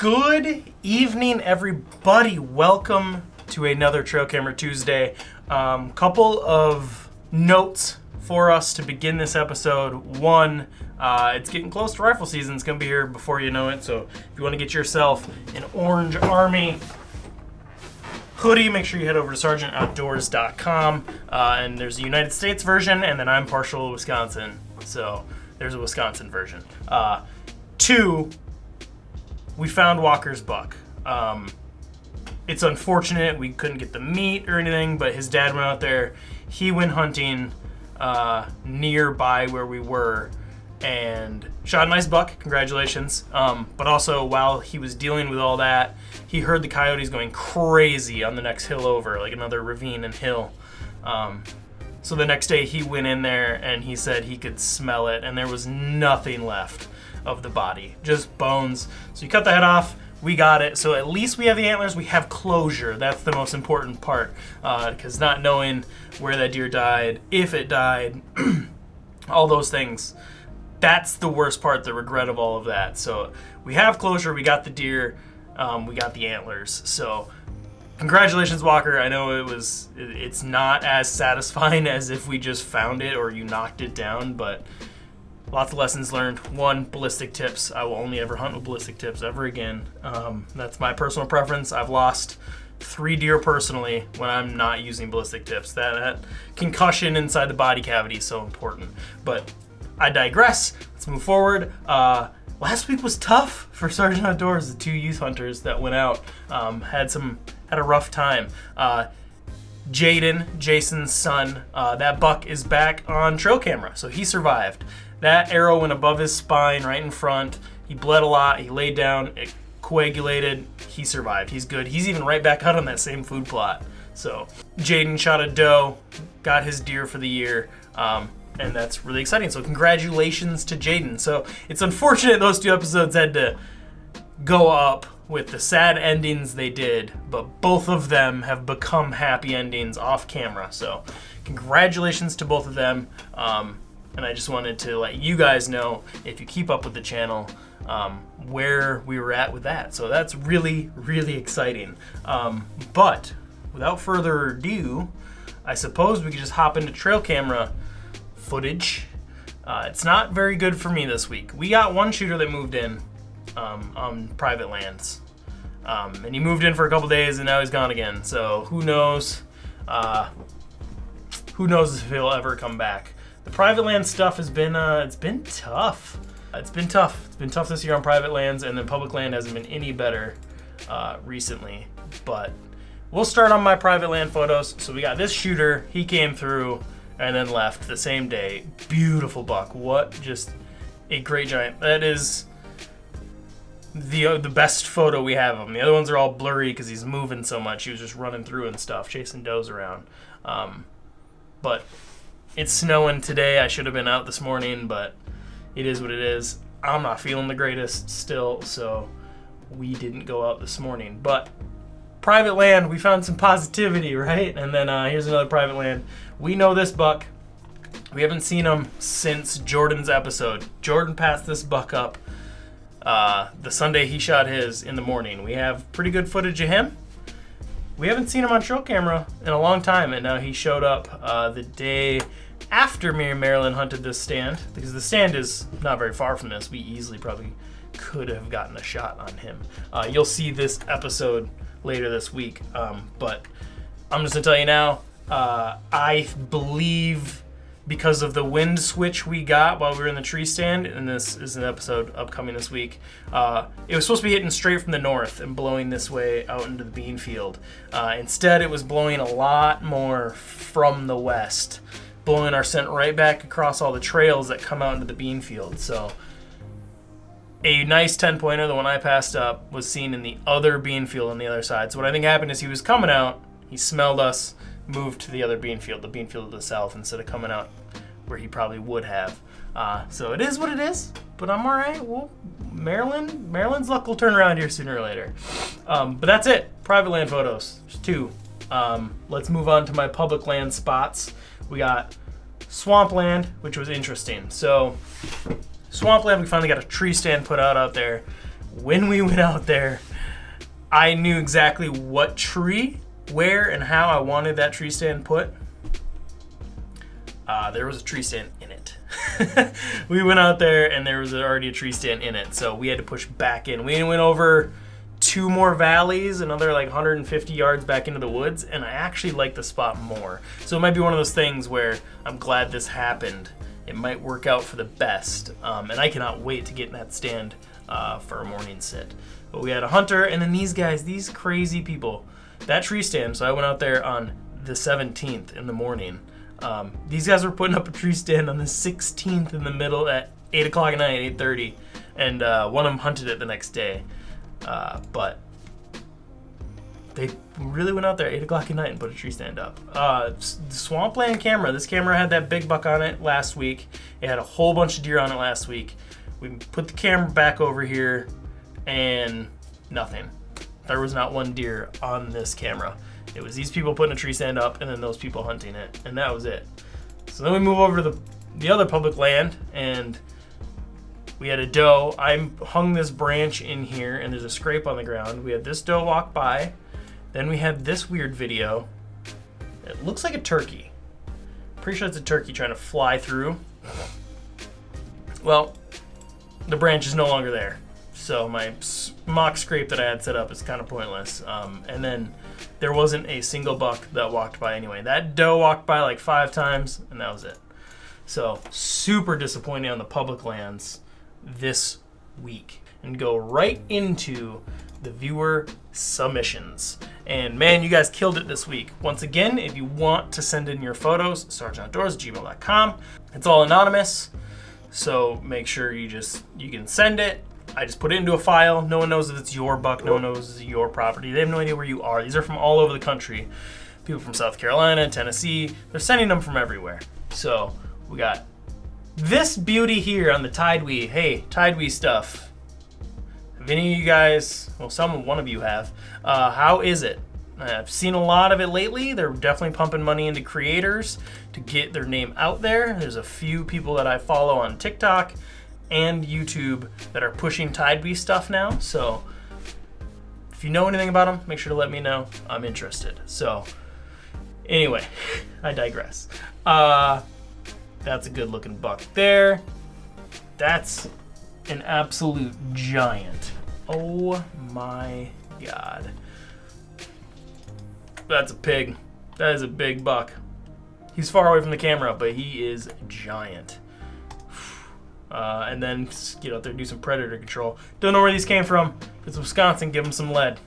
Good evening, everybody. Welcome to another Trail Camera Tuesday. Couple of notes for us to begin this episode. One, it's getting close to rifle season. It's going to be here before you know it. So if you want to get yourself an Orange Army hoodie, make sure you head over to SgtOutdoors1.com. And there's a United States version, and then I'm partial to Wisconsin. So there's a Wisconsin version. Two, we found Walker's buck. It's unfortunate we couldn't get the meat or anything, but his dad went out there. He went hunting nearby where we were and shot a nice buck. Congratulations. But also, while he was dealing with all that, he heard the coyotes going crazy on the next hill over, like another ravine and hill. So the next day he went in there and he said he could smell it, and there was nothing left of the body, just bones. So you cut the head off, we got it. So at least we have the antlers, we have closure. That's the most important part, because not knowing where that deer died, if it died, all those things, that's the worst part, the regret of all of that. So we have closure, we got the deer, we got the antlers. So congratulations, Walker. I know it's not as satisfying as if we just found it or you knocked it down, but lots of lessons learned. One, ballistic tips. I will only ever hunt with ballistic tips ever again. That's my personal preference. I've lost 3 deer personally when I'm not using ballistic tips. That concussion inside the body cavity is so important. But I digress. Let's move forward. Last week was tough for Sergeant Outdoors. The 2 youth hunters that went out had a rough time. Jaden, Jason's son, that buck is back on trail camera, so he survived. That arrow went above his spine, right in front. He bled a lot. He laid down. It coagulated. He survived. He's good. He's even right back out on that same food plot. So Jaden shot a doe, got his deer for the year, and that's really exciting. So congratulations to Jaden. So it's unfortunate those 2 episodes had to go up with the sad endings they did, but both of them have become happy endings off camera. So congratulations to both of them. And I just wanted to let you guys know, if you keep up with the channel, where we were at with that. So that's really, really exciting. But without further ado, I suppose we could just hop into trail camera footage. It's not very good for me this week. We got one shooter that moved in on private lands. And he moved in for a couple days and now he's gone again. So who knows? Who knows if he'll ever come back? The private land stuff has been it's been tough. It's been tough this year on private lands, and then public land hasn't been any better recently. But we'll start on my private land photos. So we got this shooter. He came through and then left the same day. Beautiful buck. What just a great giant. That is the best photo we have of him. The other ones are all blurry because he's moving so much. He was just running through and stuff, chasing does around. But it's snowing today. I should have been out this morning, but it is what it is. I'm not feeling the greatest still, so we didn't go out this morning. But private land, we found some positivity, right? And then here's another private land. We know this buck. We haven't seen him since Jordan's episode. Jordan passed this buck up the Sunday he shot his in the morning. We have pretty good footage of him. We haven't seen him on trail camera in a long time, and now he showed up the day after me and Marilyn hunted this stand, because the stand is not very far from this. We easily probably could have gotten a shot on him. You'll see this episode later this week, but I'm just going to tell you now, I believe because of the wind switch we got while we were in the tree stand, and this is an episode upcoming this week, it was supposed to be hitting straight from the north and blowing this way out into the bean field. Instead, it was blowing a lot more from the west, blowing our scent right back across all the trails that come out into the bean field. So a nice 10-pointer, the one I passed up, was seen in the other bean field on the other side. So what I think happened is he was coming out, he smelled us, moved to the other bean field, the bean field to the south, instead of coming out where he probably would have. So it is what it is, but I'm all right. Well, Maryland's luck will turn around here sooner or later. But that's it. Private land photos. Just 2. Let's move on to my public land spots. We got swampland, which was interesting. So swampland, we finally got a tree stand put out there. when we went out there, I knew exactly what tree, where, and how I wanted that tree stand put. There was a tree stand in it. We went out there and there was already a tree stand in it, so we had to push back in. We went over 2 more valleys, another like 150 yards back into the woods, and I actually like the spot more. So it might be one of those things where I'm glad this happened. It might work out for the best, and I cannot wait to get in that stand for a morning sit. But we had a hunter, and then these guys, these crazy people, that tree stand. So I went out there on the 17th in the morning. These guys were putting up a tree stand on the 16th in the middle at 8 o'clock at night, 8:30, and one of them hunted it the next day. But they really went out there at 8 o'clock at night and put a tree stand up. Swampland camera. This camera had that big buck on it last week. It had a whole bunch of deer on it last week. We put the camera back over here and nothing. There was not one deer on this camera. It was these people putting a tree stand up and then those people hunting it, and that was it. So then we move over to the other public land, and we had a doe. I hung this branch in here, and there's a scrape on the ground. We had this doe walk by. Then we had this weird video. It looks like a turkey. Pretty sure it's a turkey trying to fly through. Well, the branch is no longer there. So my mock scrape that I had set up is kind of pointless. And then there wasn't a single buck that walked by anyway. That doe walked by like 5 times, and that was it. So super disappointing on the public lands this week. And go right into the viewer submissions. And man, you guys killed it this week. Once again, if you want to send in your photos, SgtOutdoors@gmail.com. It's all anonymous, so make sure you can send it. I just put it into a file. No one knows if it's your buck. No one knows it's your property. They have no idea where you are. These are from all over the country. People from South Carolina, Tennessee. They're sending them from everywhere. So we got this beauty here on the Tidewee. Hey, Tidewee stuff. Have any of you guys, well, one of you have, how is it? I've seen a lot of it lately. They're definitely pumping money into creators to get their name out there. There's a few people that I follow on TikTok and YouTube that are pushing Tidewee stuff now. So if you know anything about them, make sure to let me know. I'm interested. So anyway, I digress. That's a good looking buck there. That's an absolute giant. Oh my God. That's a pig. That is a big buck. He's far away from the camera, but he is giant. And then get out there and do some predator control. Don't know where these came from. If it's Wisconsin, give them some lead.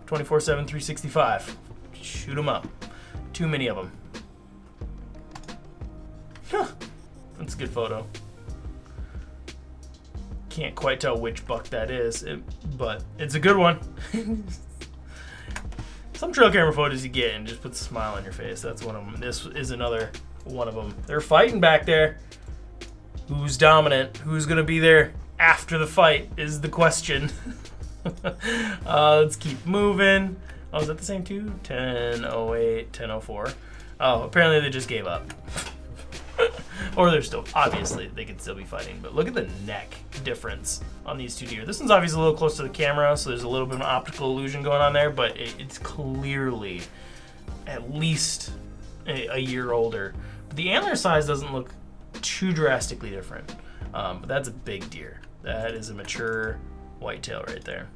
24/7, 365. Shoot them up. Too many of them. Huh. That's a good photo. Can't quite tell which buck that is, but it's a good one. Some trail camera photos you get and just puts a smile on your face. That's one of them. This is another one of them. They're fighting back there. Who's dominant? Who's going to be there after the fight is the question. Let's keep moving. Oh, is that the same two? 10:08, 10:04. Oh, apparently they just gave up. Or they're still, obviously, they could still be fighting. But look at the neck difference on these two deer. This one's obviously a little close to the camera, so there's a little bit of an optical illusion going on there, but it's clearly at least a year older. But the antler size doesn't look too drastically different. But that's a big deer. That is a mature whitetail right there.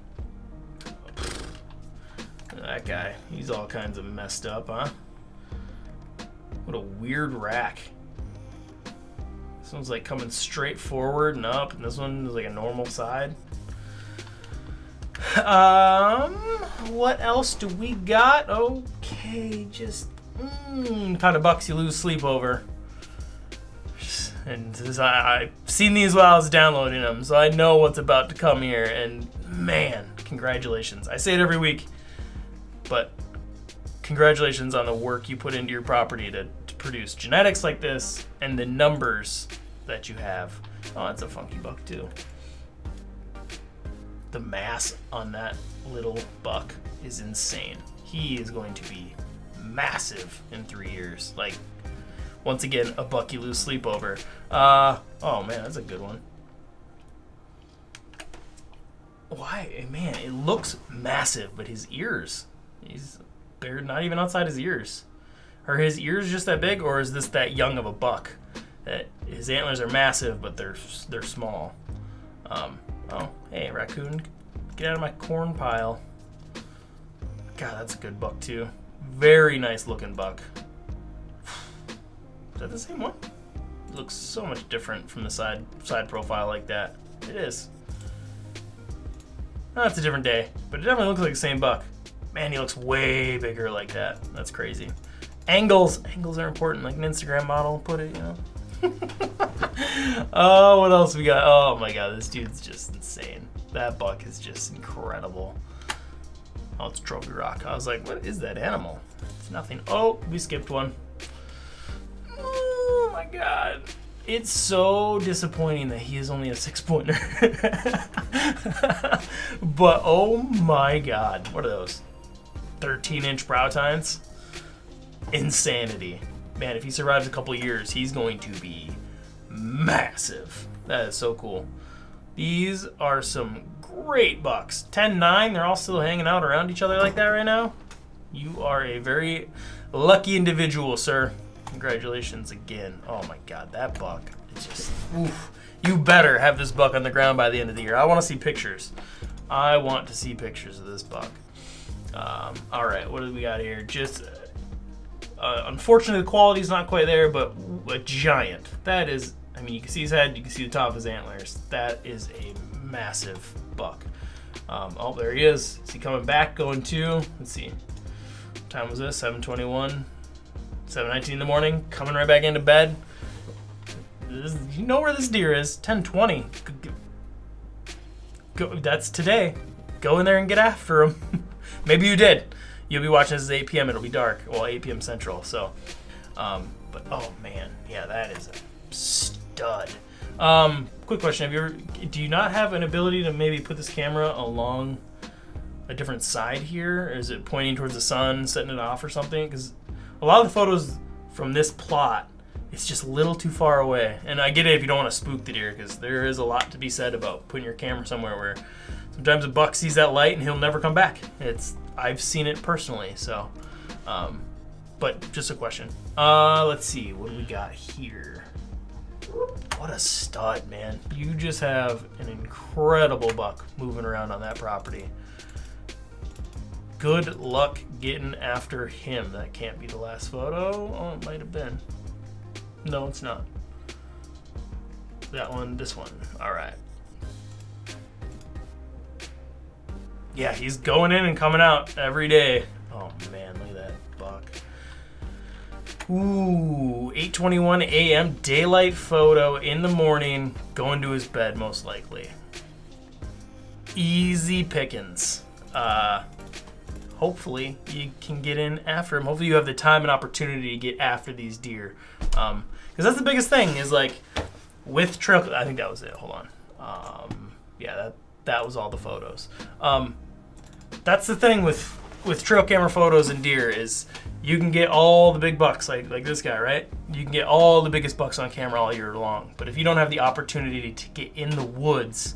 That guy, he's all kinds of messed up, huh? What a weird rack. This one's like coming straight forward and up, and this one is like a normal side. What else do we got? Okay, just kind of bucks you lose sleep over. And I've seen these while I was downloading them, so I know what's about to come here. And man, congratulations. I say it every week, but congratulations on the work you put into your property to produce genetics like this and the numbers that you have. Oh, that's a funky buck too. The mass on that little buck is insane. He is going to be massive in 3 years. Like, once again, a buck you lose sleep over. Oh man, that's a good one. why, man, it looks massive, but his ears, they're not even outside his ears. Are his ears just that big, or is this that young of a buck? That his antlers are massive, but they're small. Oh, hey, raccoon, get out of my corn pile. God, that's a good buck too. Very nice looking buck. Is that the same one? It looks so much different from the side profile like that. It is. Oh, it's a different day, but it definitely looks like the same buck. Man, he looks way bigger like that. That's crazy. Angles are important, like an Instagram model put it, you know. Oh, what else we got? Oh my God, this dude's just insane. That buck is just incredible. Oh, it's Trophy Rock. I was like, what is that animal? It's nothing. Oh, we skipped one. Oh my God. It's so disappointing that he is only a 6-pointer. But oh my God, what are those? 13-inch brow tines? Insanity. Man, if he survives a couple years, he's going to be massive. That is so cool. These are some great bucks. 10-9, they're all still hanging out around each other like that right now. You are a very lucky individual, sir. Congratulations again. Oh my God, that buck is just, oof. You better have this buck on the ground by the end of the year. I want to see pictures. I want to see pictures of this buck. All right, what do we got here? Just, unfortunately, the quality's not quite there, but a giant. That is, I mean, you can see his head, you can see the top of his antlers. That is a massive buck. Oh, there he is. Is he coming back, going to? Let's see. What time was this? 7:21. 7:19 in the morning, coming right back into bed. You know where this deer is. 10:20. Go, that's today. Go in there and get after him. Maybe you did. You'll be watching this at 8 p.m. It'll be dark. Well, 8 p.m. Central. So, but oh man, yeah, that is a stud. Quick question: do you not have an ability to maybe put this camera along a different side here? Or is it pointing towards the sun, setting it off or something? Because a lot of the photos from this plot, it's just a little too far away. And I get it if you don't want to spook the deer, because there is a lot to be said about putting your camera somewhere where sometimes a buck sees that light and he'll never come back. I've seen it personally, so. But just a question. Let's see, what do we got here? What a stud, man. You just have an incredible buck moving around on that property. Good luck getting after him. That can't be the last photo. Oh, it might have been. No, it's not. That one, this one. All right. Yeah, he's going in and coming out every day. Oh man, look at that buck. Ooh, 8:21 a.m. daylight photo in the morning, going to his bed most likely. Easy pickings. Hopefully you can get in after him. Hopefully you have the time and opportunity to get after these deer. Because that's the biggest thing is like with trail, I think that was it. Hold on. Yeah, that was all the photos. That's the thing with trail camera photos and deer is you can get all the big bucks like this guy, right? You can get all the biggest bucks on camera all year long. But if you don't have the opportunity to get in the woods,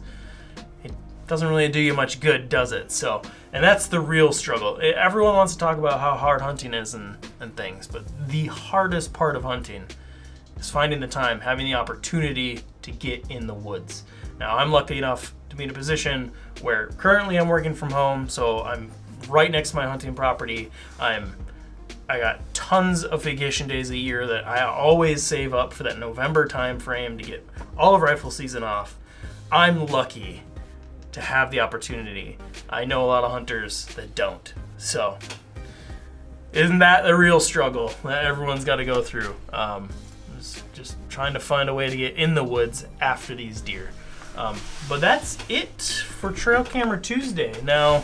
it doesn't really do you much good, does it? So, and that's the real struggle. Everyone wants to talk about how hard hunting is and things, but the hardest part of hunting is finding the time, having the opportunity to get in the woods. Now, I'm lucky enough to be in a position where currently I'm working from home, so I'm right next to my hunting property. I got tons of vacation days a year that I always save up for that November time frame to get all of rifle season off. I'm lucky to have the opportunity. I know a lot of hunters that don't. So, isn't that the real struggle that everyone's got to go through? Just trying to find a way to get in the woods after these deer. But that's it for Trail Camera Tuesday. Now,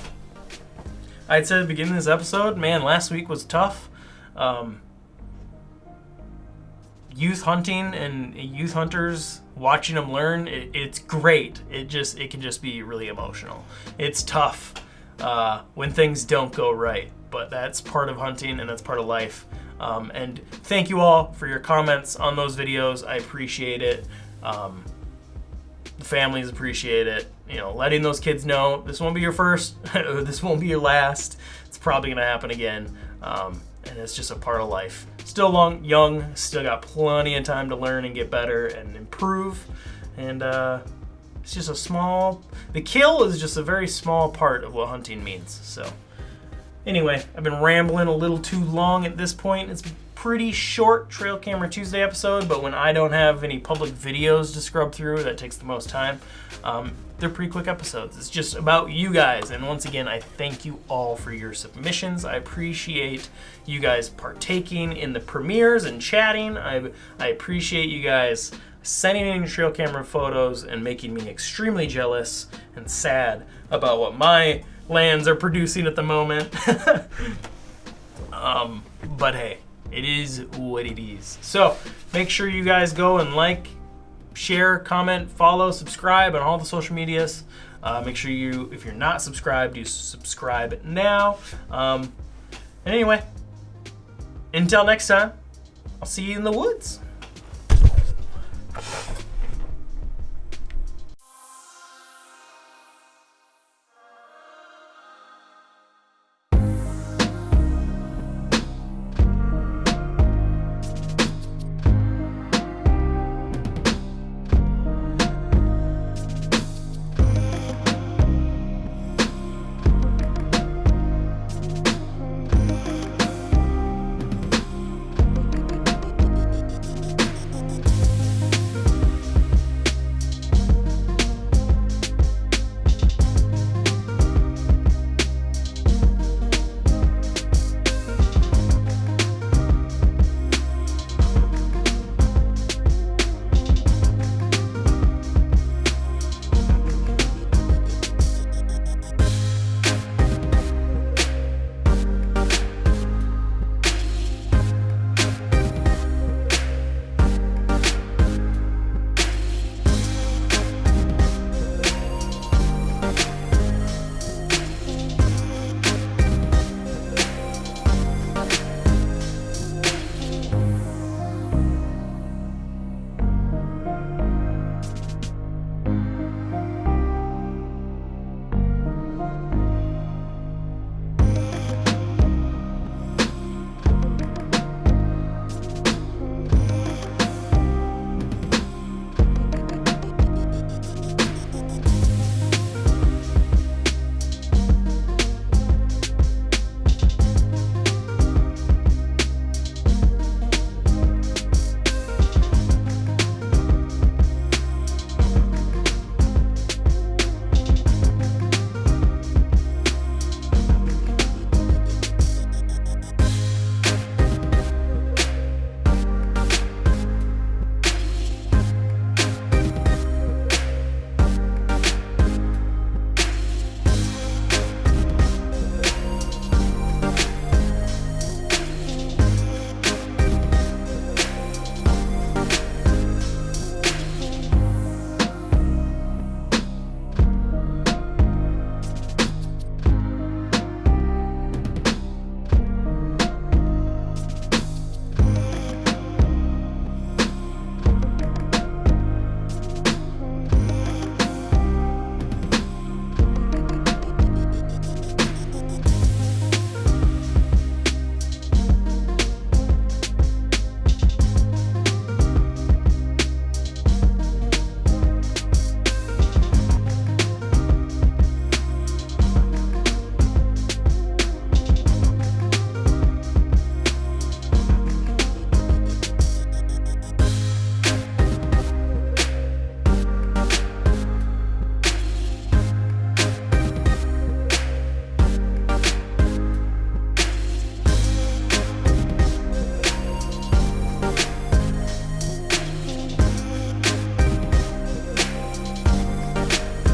I'd said at the beginning of this episode, man, last week was tough. Youth hunting and youth hunters, watching them learn, it's great. It can just be really emotional. It's tough when things don't go right, but that's part of hunting and that's part of life. And thank you all for your comments on those videos. I appreciate it. The families appreciate it. letting those kids know this won't be your first, this won't be your last. It's probably gonna happen again, and it's just a part of life. Still young, still got plenty of time to learn and get better and improve, and it's just the kill is just a very small part of what hunting means. So anyway, I've been rambling a little too long at this point. It's a pretty short Trail Camera Tuesday episode, but when I don't have any public videos to scrub through, that takes the most time. They're pretty quick episodes. It's just about you guys, and once again, I thank you all for your submissions. I appreciate you guys partaking in the premieres and chatting. I appreciate you guys sending in trail camera photos and making me extremely jealous and sad about what my lands are producing at the moment. But hey, it is what it is. So make sure you guys go and like, share, comment, follow, subscribe on all the social medias. Make sure if you're not subscribed, you subscribe now. And anyway, until next time, I'll see you in the woods.